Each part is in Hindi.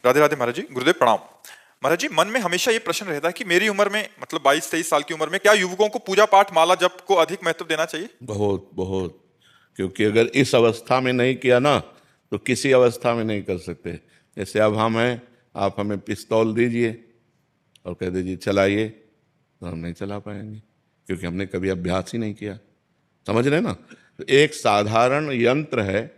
राधे राधे महाराज जी, गुरुदेव प्रणाम। महाराज जी, मन में हमेशा ये प्रश्न रहता है कि मेरी उम्र में मतलब 22-23 साल की उम्र में क्या युवकों को पूजा पाठ माला जप को अधिक महत्व देना चाहिए? बहुत बहुत। क्योंकि अगर इस अवस्था में नहीं किया ना तो किसी अवस्था में नहीं कर सकते। जैसे अब हम हैं, आप हमें पिस्तौल दीजिए और कह दीजिए चलाइए, तो हम नहीं चला पाएंगे क्योंकि हमने कभी अभ्यास ही नहीं किया। समझ रहे ना? तो एक साधारण यंत्र है,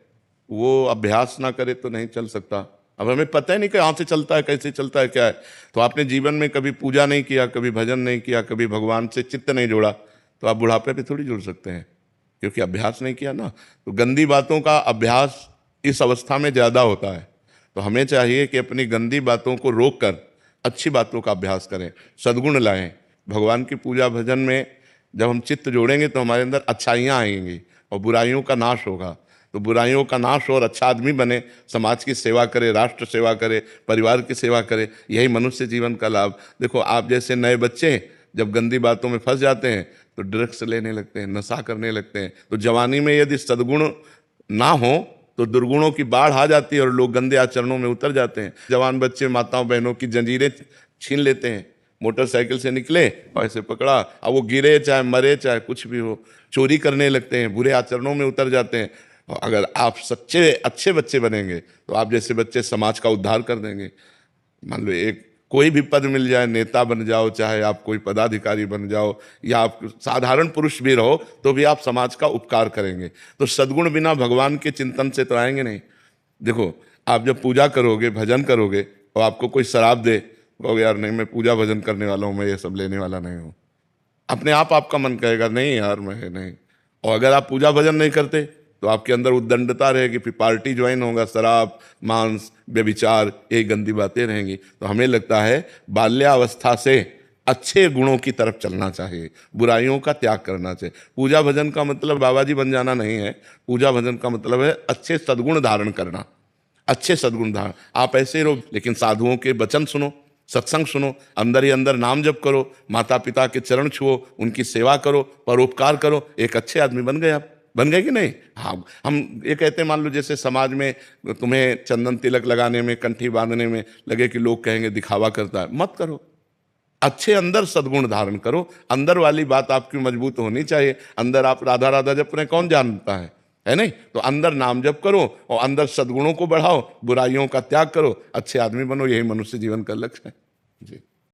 वो अभ्यास ना करे तो नहीं चल सकता। अब हमें पता ही नहीं कि कहाँ से चलता है, कैसे चलता है, क्या है। तो आपने जीवन में कभी पूजा नहीं किया, कभी भजन नहीं किया, कभी भगवान से चित्त नहीं जोड़ा, तो आप बुढ़ापे पे थोड़ी जुड़ सकते हैं, क्योंकि अभ्यास नहीं किया ना। तो गंदी बातों का अभ्यास इस अवस्था में ज़्यादा होता है। तो हमें चाहिए कि अपनी गंदी बातों को रोक कर अच्छी बातों का अभ्यास करें, सद्गुण लाएं। भगवान की पूजा भजन में जब हम चित्त जोड़ेंगे तो हमारे अंदर अच्छाइयाँ आएंगी और बुराइयों का नाश होगा। तो बुराइयों का नाश हो और अच्छा आदमी बने, समाज की सेवा करे, राष्ट्र सेवा करे, परिवार की सेवा करे, यही मनुष्य जीवन का लाभ। देखो, आप जैसे नए बच्चे जब गंदी बातों में फंस जाते हैं तो ड्रग्स लेने लगते हैं, नशा करने लगते हैं। तो जवानी में यदि सद्गुण ना हो तो दुर्गुणों की बाढ़ आ जाती है और लोग गंदे आचरणों में उतर जाते हैं। जवान बच्चे माताओं बहनों की जंजीरें छीन लेते हैं। मोटरसाइकिल से निकले और ऐसे पकड़ा, अब वो गिरे चाहे मरे चाहे कुछ भी हो, चोरी करने लगते हैं, बुरे आचरणों में उतर जाते हैं। और अगर आप सच्चे अच्छे बच्चे बनेंगे तो आप जैसे बच्चे समाज का उद्धार कर देंगे। मान लो एक कोई भी पद मिल जाए, नेता बन जाओ, चाहे आप कोई पदाधिकारी बन जाओ, या आप साधारण पुरुष भी रहो, तो भी आप समाज का उपकार करेंगे। तो सद्गुण बिना भगवान के चिंतन से तो आएंगे नहीं। देखो, आप जब पूजा करोगे, भजन करोगे और आपको कोई शराब दे, कहोगे यार नहीं, मैं पूजा भजन करने वाला हूँ, मैं ये सब लेने वाला नहीं हूँ। अपने आप आपका मन कहेगा नहीं यार मैं नहीं। और अगर आप पूजा भजन नहीं करते तो आपके अंदर उद्दंडता रहेगी, फिर पार्टी ज्वाइन होगा, शराब, मांस, व्यभिचार, ये गंदी बातें रहेंगी। तो हमें लगता है बाल्यावस्था से अच्छे गुणों की तरफ चलना चाहिए, बुराइयों का त्याग करना चाहिए। पूजा भजन का मतलब बाबा जी बन जाना नहीं है। पूजा भजन का मतलब है अच्छे सद्गुण धारण करना, अच्छे सद्गुण धारण। आप ऐसे रहो लेकिन साधुओं के वचन सुनो, सत्संग सुनो, अंदर ही अंदर नाम जप करो, माता पिता के चरण छुओ, उनकी सेवा करो, परोपकार करो, एक अच्छे आदमी बन गए। आप बन गए कि नहीं? हाँ, हम ये कहते हैं, मान लो जैसे समाज में तुम्हें चंदन तिलक लगाने में, कंठी बांधने में लगे कि लोग कहेंगे दिखावा करता है, मत करो। अच्छे अंदर सद्गुण धारण करो। अंदर वाली बात आपकी मजबूत होनी चाहिए। अंदर आप राधा राधा जप रहे, कौन जानता है नहीं? तो अंदर नाम जप करो और अंदर सद्गुणों को बढ़ाओ, बुराइयों का त्याग करो, अच्छे आदमी बनो। यही मनुष्य जीवन का लक्ष्य है जी।